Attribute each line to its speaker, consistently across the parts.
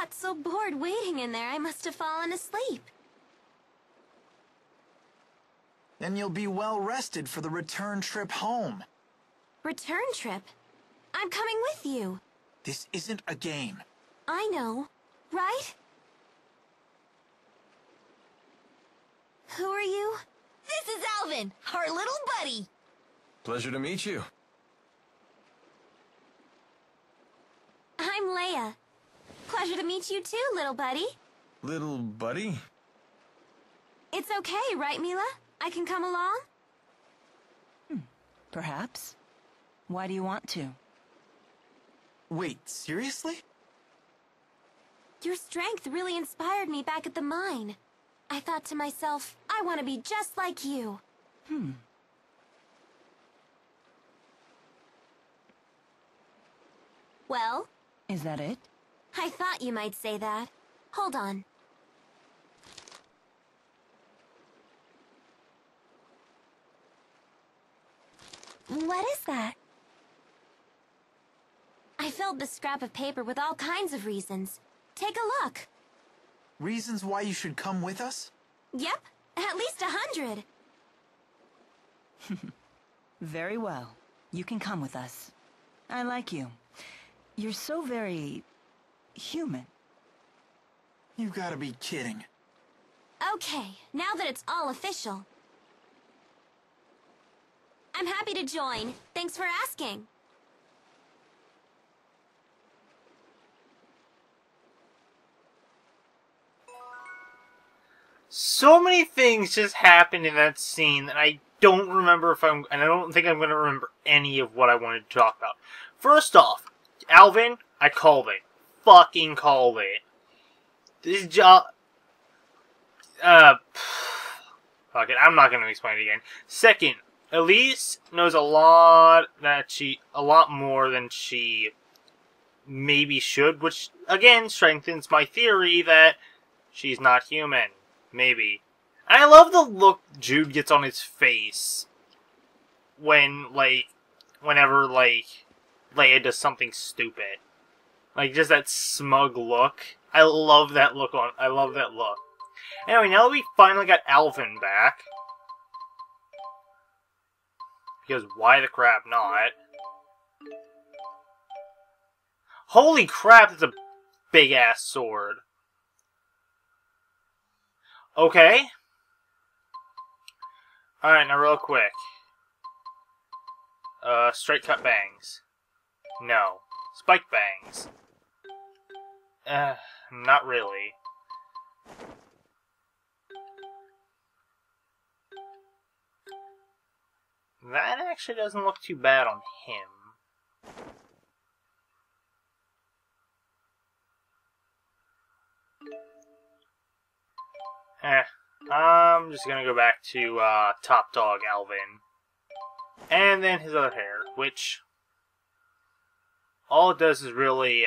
Speaker 1: got so bored waiting in there, I must have fallen asleep.
Speaker 2: Then you'll be well rested for the return trip home.
Speaker 1: Return trip? I'm coming with you.
Speaker 2: This isn't a game.
Speaker 1: I know, right? Who are you?
Speaker 3: This is Alvin, our little buddy.
Speaker 4: Pleasure to meet you.
Speaker 1: I'm Leia. Pleasure to meet you too, little buddy.
Speaker 4: Little buddy?
Speaker 1: It's okay, right, Mila? I can come along?
Speaker 5: Perhaps. Why do you want to?
Speaker 2: Wait, seriously?
Speaker 1: Your strength really inspired me back at the mine. I thought to myself, I want to be just like you. Well?
Speaker 5: Is that it?
Speaker 1: I thought you might say that. Hold on. What is that? I filled the scrap of paper with all kinds of reasons. Take a look.
Speaker 2: Reasons why you should come with us?
Speaker 1: Yep, at least 100.
Speaker 5: Very well. You can come with us. I like you. You're so very... human.
Speaker 2: You've got to be kidding.
Speaker 1: Okay, now that it's all official. I'm happy to join. Thanks for asking.
Speaker 6: So many things just happened in that scene that I don't remember and I don't think I'm going to remember any of what I wanted to talk about. First off, Alvin, I called it. Fucking called it. This job... fuck it, I'm not going to explain it again. Second, Elise knows a lot more than she maybe should, which, again, strengthens my theory that she's not human. Maybe. I love the look Jude gets on his face when, whenever, Leia does something stupid. Just that smug look. I love that look Anyway, now that we finally got Alvin back, because why the crap not? Holy crap, that's a big-ass sword. Okay. Alright, now real quick. Straight cut bangs. No. Spike bangs. Not really. That actually doesn't look too bad on him. I'm just gonna go back to Top Dog Alvin. And then his other hair, which all it does is really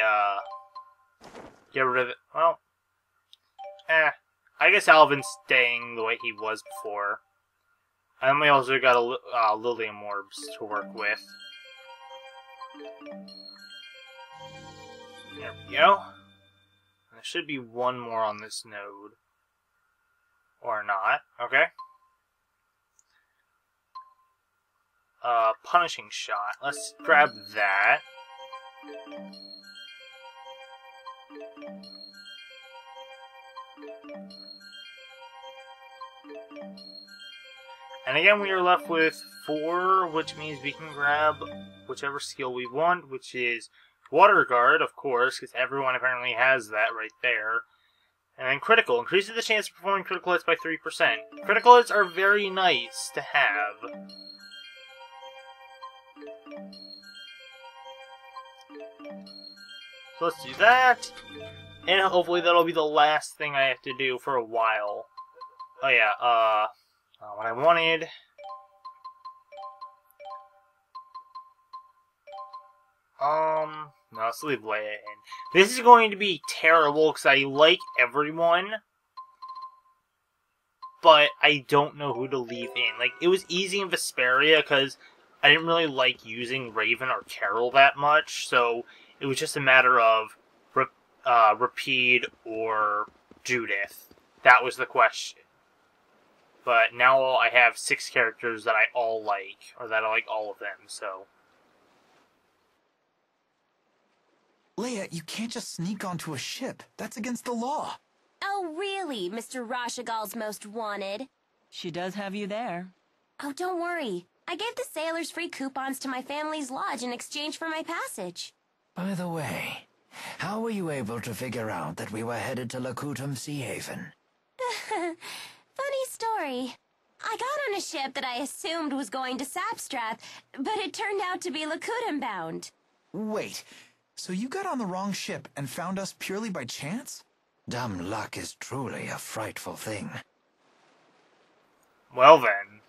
Speaker 6: get rid of it. Well, I guess Alvin's staying the way he was before. And we also got a Lilium Orbs to work with. There we go. There should be one more on this node. Or not. Okay. Punishing shot. Let's grab that. And again, we are left with 4, which means we can grab whichever skill we want, which is Water Guard, of course, because everyone apparently has that right there. And then Critical. Increases the chance of performing critical hits by 3%. Critical hits are very nice to have. So let's do that. And hopefully that'll be the last thing I have to do for a while. Oh yeah, what I wanted... no, let's leave Leia in. This is going to be terrible because I like everyone, but I don't know who to leave in. It was easy in Vesperia because I didn't really like using Raven or Carol that much, so it was just a matter of Rapide or Judith? That was the question. But now I have 6 characters that I all like, or that I like all of them, so...
Speaker 2: Leia, you can't just sneak onto a ship. That's against the law.
Speaker 1: Oh, really, Mr. Rashagal's most wanted?
Speaker 5: She does have you there.
Speaker 1: Oh, don't worry. I gave the sailors free coupons to my family's lodge in exchange for my passage.
Speaker 7: By the way, how were you able to figure out that we were headed to Lakutam Sea Haven?
Speaker 1: Funny story. I got on a ship that I assumed was going to Sapstrap, but it turned out to be Lakutam bound.
Speaker 2: Wait, so you got on the wrong ship and found us purely by chance?
Speaker 7: Dumb luck is truly a frightful thing.
Speaker 6: Well then.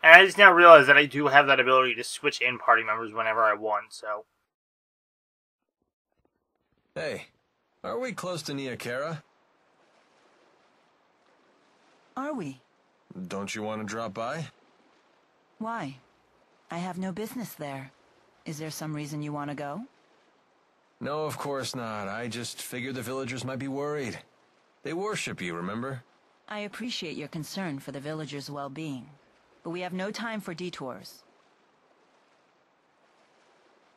Speaker 6: And I just now realize that I do have that ability to switch in party members whenever I want, so...
Speaker 4: Hey, are we close to Niakara?
Speaker 5: Are we?
Speaker 4: Don't you want to drop by?
Speaker 5: Why? I have no business there. Is there some reason you want to go?
Speaker 4: No, of course not. I just figured the villagers might be worried. They worship you, remember?
Speaker 5: I appreciate your concern for the villagers' well-being, but we have no time for detours.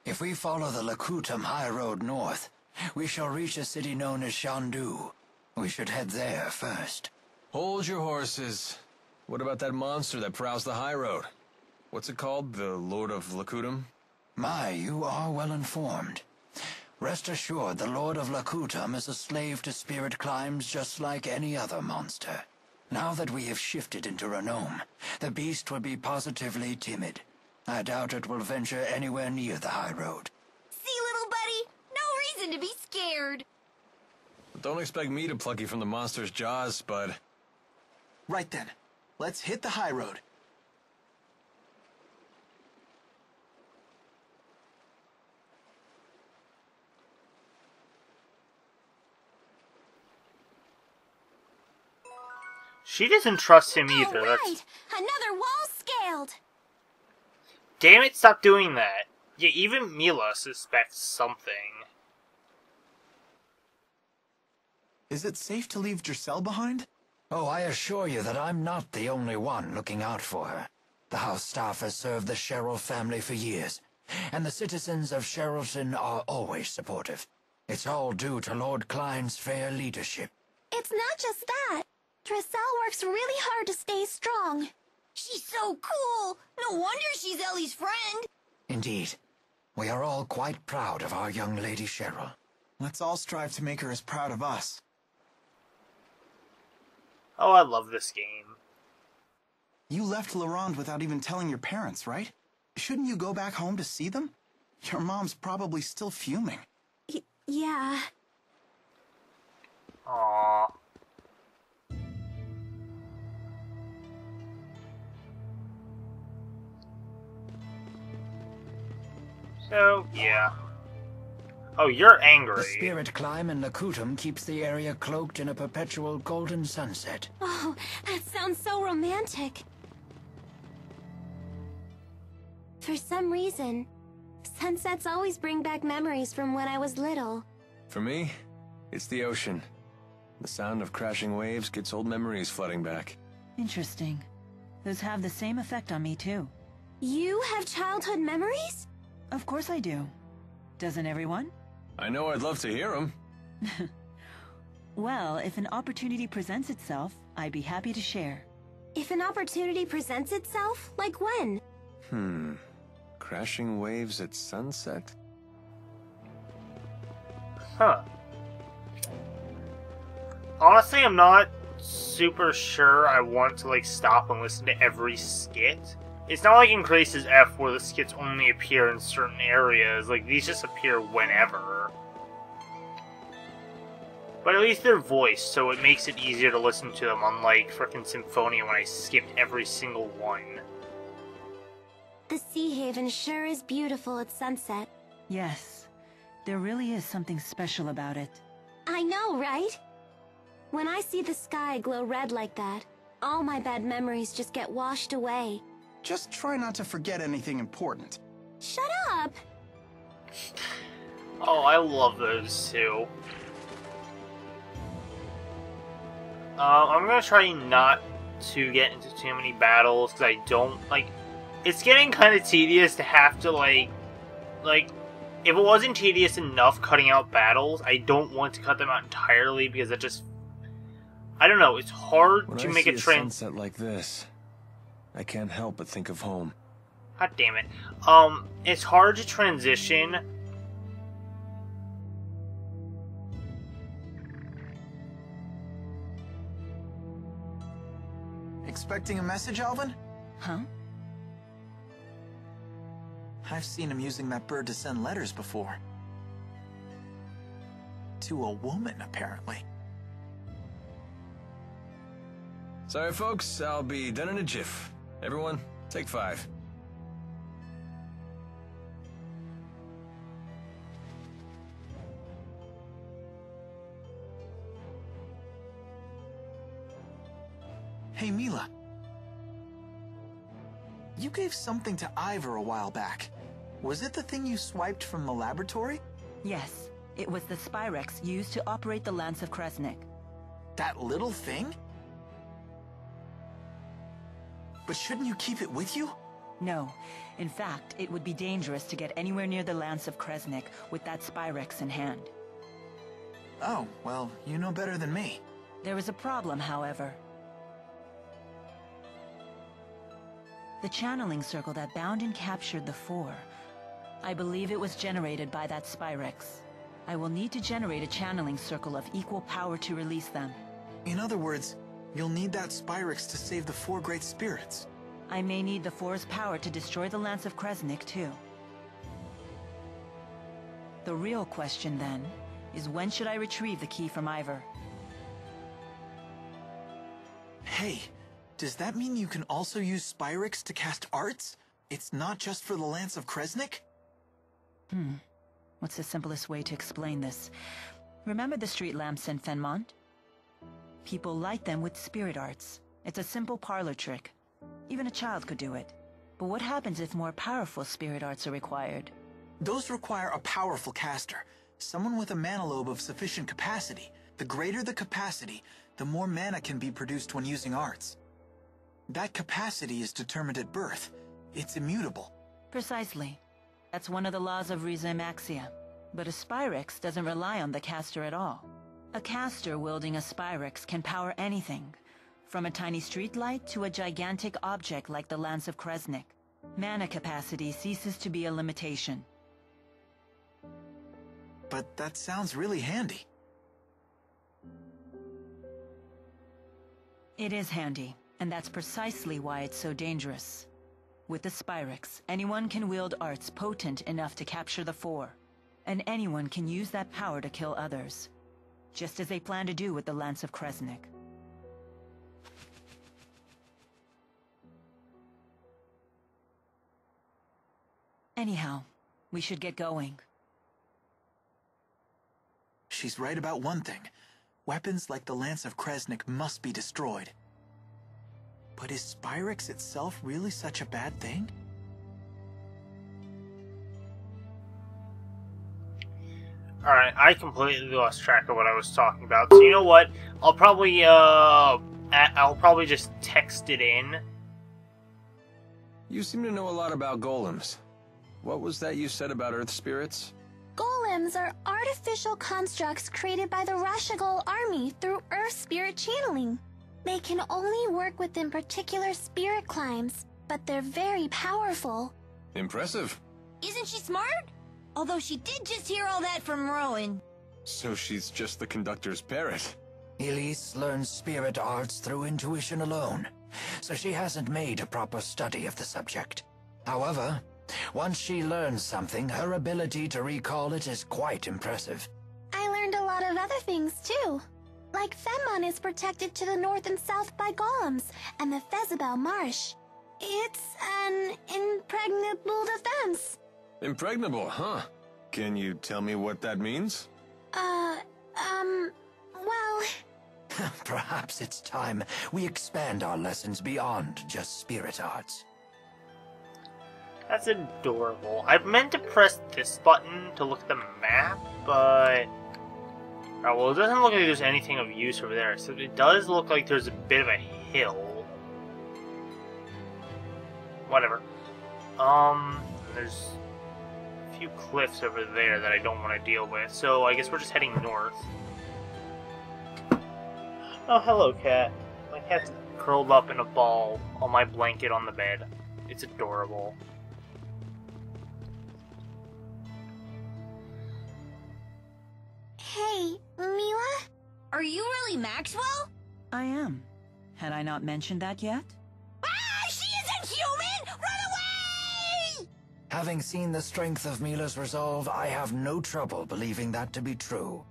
Speaker 7: If we follow the Lakutam Highroad north, we shall reach a city known as Shandu. We should head there first.
Speaker 4: Hold your horses. What about that monster that prowls the Highroad? What's it called? The Lord of Lakutam?
Speaker 7: My, you are well informed. Rest assured, the Lord of Lakutam is a slave to spirit climbs just like any other monster. Now that we have shifted into Renome, the beast will be positively timid. I doubt it will venture anywhere near the Highroad.
Speaker 3: See, little buddy? No reason to be scared.
Speaker 4: Don't expect me to pluck you from the monster's jaws, bud.
Speaker 2: Right then. Let's hit the high road.
Speaker 6: She doesn't trust him either.
Speaker 1: Oh,
Speaker 6: That's...
Speaker 1: right! Another wall scaled!
Speaker 6: Damn it, stop doing that. Yeah, even Mila suspects something.
Speaker 2: Is it safe to leave Giselle behind?
Speaker 7: Oh, I assure you that I'm not the only one looking out for her. The house staff has served the Sherrill family for years, and the citizens of Sherrilton are always supportive. It's all due to Lord Klein's fair leadership.
Speaker 1: It's not just that. Giselle works really hard to stay strong.
Speaker 3: She's so cool. No wonder she's Ellie's friend.
Speaker 7: Indeed. We are all quite proud of our young lady Sherrill.
Speaker 2: Let's all strive to make her as proud of us.
Speaker 6: Oh, I love this game.
Speaker 2: You left Laurent without even telling your parents, right? Shouldn't you go back home to see them? Your mom's probably still fuming.
Speaker 1: Yeah.
Speaker 6: Aww. So, yeah. Oh, you're angry.
Speaker 7: The spirit climb in Lakutam keeps the area cloaked in a perpetual golden sunset.
Speaker 1: Oh, that sounds so romantic. For some reason, sunsets always bring back memories from when I was little.
Speaker 4: For me, it's the ocean. The sound of crashing waves gets old memories flooding back.
Speaker 5: Interesting. Those have the same effect on me, too.
Speaker 1: You have childhood memories?
Speaker 5: Of course I do. Doesn't everyone?
Speaker 4: I know I'd love to hear them.
Speaker 5: Well, if an opportunity presents itself, I'd be happy to share.
Speaker 1: If an opportunity presents itself, like when?
Speaker 4: Crashing waves at sunset?
Speaker 6: Huh. Honestly, I'm not super sure I want to, like, stop and listen to every skit. It's not like in Grace's F where the skits only appear in certain areas. Like, these just appear whenever. But at least they're voiced, so it makes it easier to listen to them, unlike frickin' Symphonia when I skipped every single one.
Speaker 1: The Sea Haven sure is beautiful at sunset.
Speaker 5: Yes, there really is something special about it.
Speaker 1: I know, right? When I see the sky glow red like that, all my bad memories just get washed away.
Speaker 2: Just try not to forget anything important.
Speaker 1: Shut up!
Speaker 6: Oh, I love those two. I'm gonna try not to get into too many battles, because I don't, like, it's getting kind of tedious to have to, like, if it wasn't tedious enough cutting out battles, I don't want to cut them out entirely, because it just, I don't know, it's hard
Speaker 4: When
Speaker 6: to
Speaker 4: I
Speaker 6: make
Speaker 4: see
Speaker 6: a
Speaker 4: sunset like this, I can't help but think of home.
Speaker 6: God damn it. It's hard to transition.
Speaker 2: Expecting a message, Alvin?
Speaker 5: Huh?
Speaker 2: I've seen him using that bird to send letters before. To a woman, apparently.
Speaker 4: Sorry, folks. I'll be done in a jiff. Everyone, take 5.
Speaker 2: Hey, Mila. You gave something to Ivor a while back. Was it the thing you swiped from the laboratory?
Speaker 5: Yes, it was the Spyrex used to operate the Lance of Kresnik.
Speaker 2: That little thing? But shouldn't you keep it with you?
Speaker 5: No. In fact, it would be dangerous to get anywhere near the Lance of Kresnik with that Spyrex in hand.
Speaker 2: Oh, well, you know better than me.
Speaker 5: There is a problem, however. The channeling circle that bound and captured the Four. I believe it was generated by that Spyrex. I will need to generate a channeling circle of equal power to release them.
Speaker 2: In other words, you'll need that Spyrex to save the 4 great spirits.
Speaker 5: I may need the Four's power to destroy the Lance of Kresnik, too. The real question, then, is when should I retrieve the key from Ivor?
Speaker 2: Hey, does that mean you can also use Spyrex to cast arts? It's not just for the Lance of Kresnik?
Speaker 5: What's the simplest way to explain this? Remember the street lamps in Fenmont? People light them with spirit arts. It's a simple parlor trick. Even a child could do it. But what happens if more powerful spirit arts are required?
Speaker 2: Those require a powerful caster. Someone with a mana lobe of sufficient capacity. The greater the capacity, the more mana can be produced when using arts. That capacity is determined at birth. It's immutable.
Speaker 5: Precisely. That's one of the laws of Riza Maxia. But a Spyrex doesn't rely on the caster at all. A caster wielding a Spyrex can power anything, from a tiny streetlight to a gigantic object like the Lance of Kresnik. Mana capacity ceases to be a limitation.
Speaker 2: But that sounds really handy.
Speaker 5: It is handy, and that's precisely why it's so dangerous. With the Spyrex, anyone can wield arts potent enough to capture the Four, and anyone can use that power to kill others, just as they plan to do with the Lance of Kresnik. Anyhow, we should get going.
Speaker 2: She's right about one thing. Weapons like the Lance of Kresnik must be destroyed. But is Spyrex itself really such a bad thing?
Speaker 6: Alright, I completely lost track of what I was talking about. So you know what? I'll probably just text it in.
Speaker 4: You seem to know a lot about golems. What was that you said about earth spirits?
Speaker 1: Golems are artificial constructs created by the Rashagol army through Earth Spirit channeling. They can only work within particular spirit climes, but they're very powerful.
Speaker 4: Impressive.
Speaker 3: Isn't she smart? Although she did just hear all that from Rowan.
Speaker 4: So she's just the conductor's parrot.
Speaker 7: Elise learns spirit arts through intuition alone, so she hasn't made a proper study of the subject. However, once she learns something, her ability to recall it is quite impressive.
Speaker 1: I learned a lot of other things too. Like Fenmon is protected to the north and south by golems, and the Fezabel Marsh. It's an impregnable defense.
Speaker 4: Impregnable, huh? Can you tell me what that means?
Speaker 1: Well...
Speaker 7: Perhaps it's time we expand our lessons beyond just spirit arts.
Speaker 6: That's adorable. I meant to press this button to look at the map, but... Oh, well, it doesn't look like there's anything of use over there. So it does look like there's a bit of a hill. Whatever. There's a few cliffs over there that I don't want to deal with. So I guess we're just heading north. Oh, hello, cat. My cat's curled up in a ball on my blanket on the bed. It's adorable.
Speaker 1: Hey, Mila?
Speaker 3: Are you really Maxwell?
Speaker 5: I am. Had I not mentioned that yet?
Speaker 3: Ah, she isn't human! Run away!
Speaker 7: Having seen the strength of Mila's resolve, I have no trouble believing that to be true.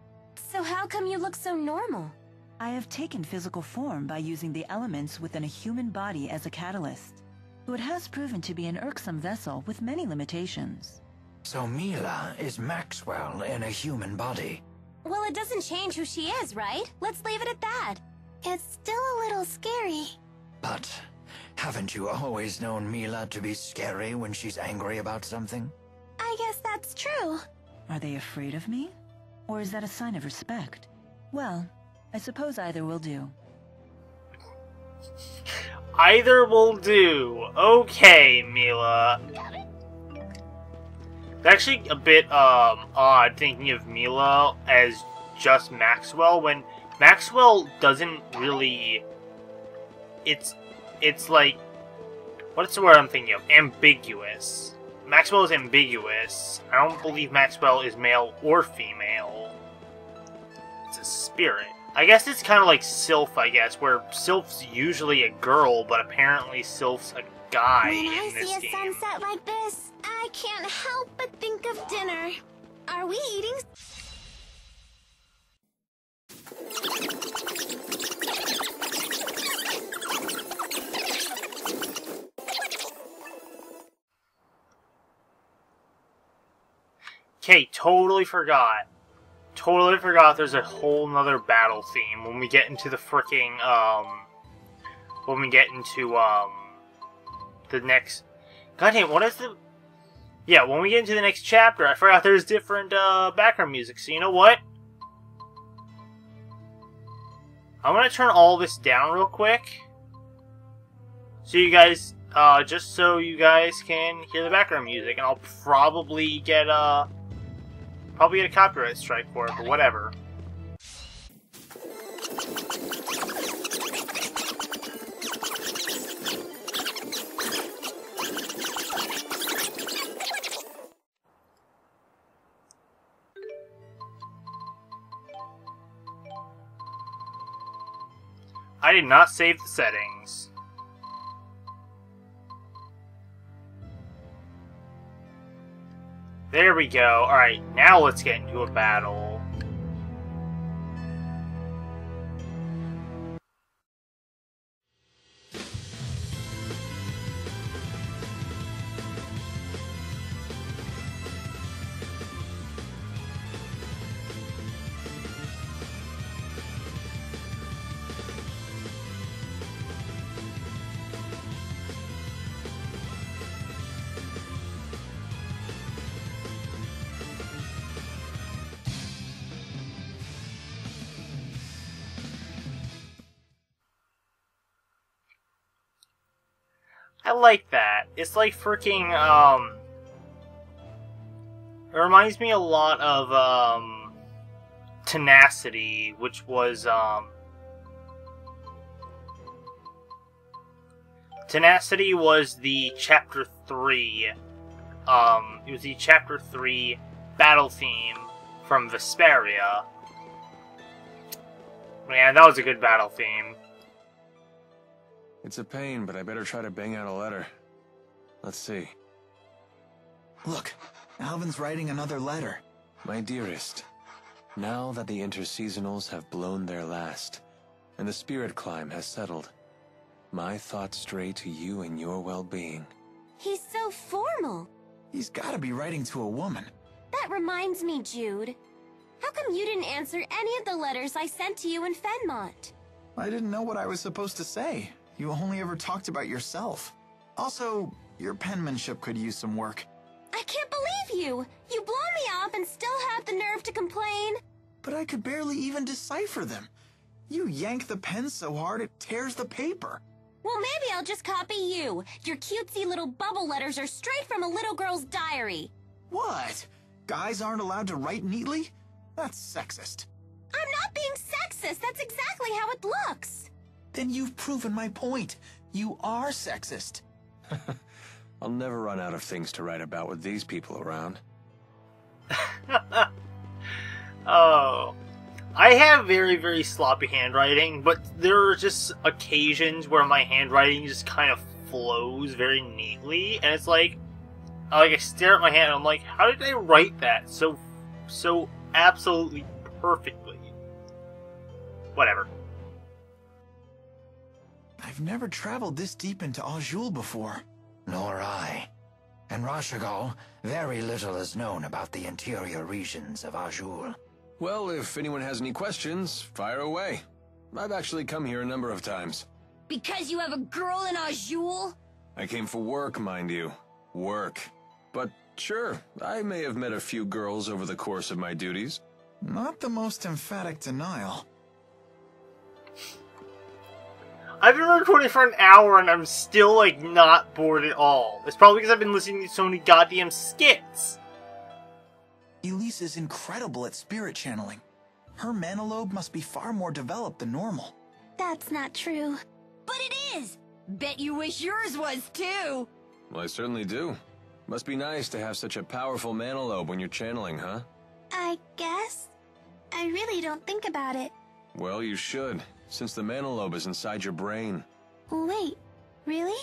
Speaker 1: So how come you look so normal?
Speaker 5: I have taken physical form by using the elements within a human body as a catalyst. Though it has proven to be an irksome vessel with many limitations.
Speaker 7: So Mila is Maxwell in a human body.
Speaker 1: Well, it doesn't change who she is, right? Let's leave it at that. It's still a little scary.
Speaker 7: But haven't you always known Mila to be scary when she's angry about something?
Speaker 1: I guess that's true.
Speaker 5: Are they afraid of me? Or is that a sign of respect? Well, I suppose either will do.
Speaker 6: Either will do. Okay, Mila. It's actually a bit odd thinking of Mila as just Maxwell when Maxwell doesn't really. It's like, what's the word I'm thinking of? Ambiguous. Maxwell is ambiguous. I don't believe Maxwell is male or female. It's a spirit. I guess it's kind of like Sylph, I guess, where Sylph's usually a girl, but apparently Sylph's a guy
Speaker 1: When I
Speaker 6: in this
Speaker 1: see a
Speaker 6: game.
Speaker 1: sunset like this, I can't help but think of dinner. Are we eating?
Speaker 6: Okay, totally forgot. Totally forgot there's a whole nother battle theme when we get into the fricking, when we get into, the next... Goddamn, what is the... Yeah, when we get into the next chapter, I forgot there's different, background music, so you know what? I'm gonna turn all this down real quick. So you guys, just so you guys can hear the background music, and I'll probably get a copyright strike for it, but whatever. I did not save the settings. There we go. Alright, now let's get into a battle. I like that. It's like freaking, it reminds me a lot of, Tenacity, which was, Tenacity was the Chapter 3, it was the Chapter 3 battle theme from Vesperia. Man, that was a good battle theme.
Speaker 4: It's a pain, but I better try to bang out a letter. Let's see.
Speaker 2: Look, Alvin's writing another letter.
Speaker 4: My dearest, now that the interseasonals have blown their last, and the spirit climb has settled, my thoughts stray to you and your well-being.
Speaker 1: He's so formal.
Speaker 2: He's gotta be writing to a woman.
Speaker 1: That reminds me, Jude. How come you didn't answer any of the letters I sent to you in Fenmont?
Speaker 2: I didn't know what I was supposed to say. You only ever talked about yourself. Also, Your penmanship could use some work.
Speaker 1: I can't believe you! You blow me off and still have the nerve to complain.
Speaker 2: But I could barely even decipher them. You yank the pen so hard it tears the paper.
Speaker 1: Well, maybe I'll just copy you. Your cutesy little bubble letters are straight from a little girl's diary.
Speaker 2: What? Guys aren't allowed to write neatly? That's sexist.
Speaker 1: I'm not being sexist. That's exactly how it looks.
Speaker 2: Then you've proven my point. You are sexist.
Speaker 4: I'll never run out of things to write about with these people around.
Speaker 6: Oh. I have very, very sloppy handwriting, but there are just occasions where my handwriting just kind of flows very neatly, and it's like I stare at my hand and I'm like, how did I write that so absolutely perfectly? Whatever.
Speaker 2: I've never traveled this deep into Azul before.
Speaker 7: Nor I. In Rashigal, very little is known about the interior regions of Azul.
Speaker 4: Well, if anyone has any questions, fire away. I've actually come here a number of times.
Speaker 3: Because you have a girl in Azul?
Speaker 4: I came for work, mind you. Work. But sure, I may have met a few girls over the course of my duties.
Speaker 2: Not the most emphatic denial.
Speaker 6: I've been recording for an hour and I'm still, not bored at all. It's probably because I've been listening to so many goddamn skits.
Speaker 2: Elise is incredible at spirit channeling. Her mana lobe must be far more developed than normal.
Speaker 1: That's not true.
Speaker 3: But it is! Bet you wish yours was, too!
Speaker 4: Well, I certainly do. Must be nice to have such a powerful mana lobe when you're channeling, huh?
Speaker 1: I guess. I really don't think about it.
Speaker 4: Well, you should, since the mana lobe is inside your brain.
Speaker 1: Wait, really?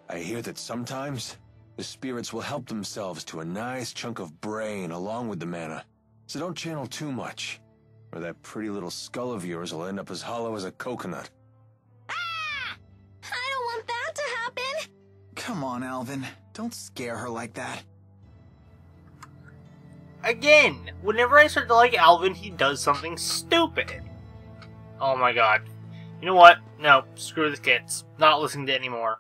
Speaker 4: I hear that sometimes the spirits will help themselves to a nice chunk of brain along with the mana. So don't channel too much, or that pretty little skull of yours will end up as hollow as a coconut.
Speaker 1: Ah! I don't want that to happen!
Speaker 2: Come on, Alvin. Don't scare her like that.
Speaker 6: Again, whenever I start to like Alvin, he does something stupid. Oh my god. You know what? No, screw the skits. Not listening to it anymore.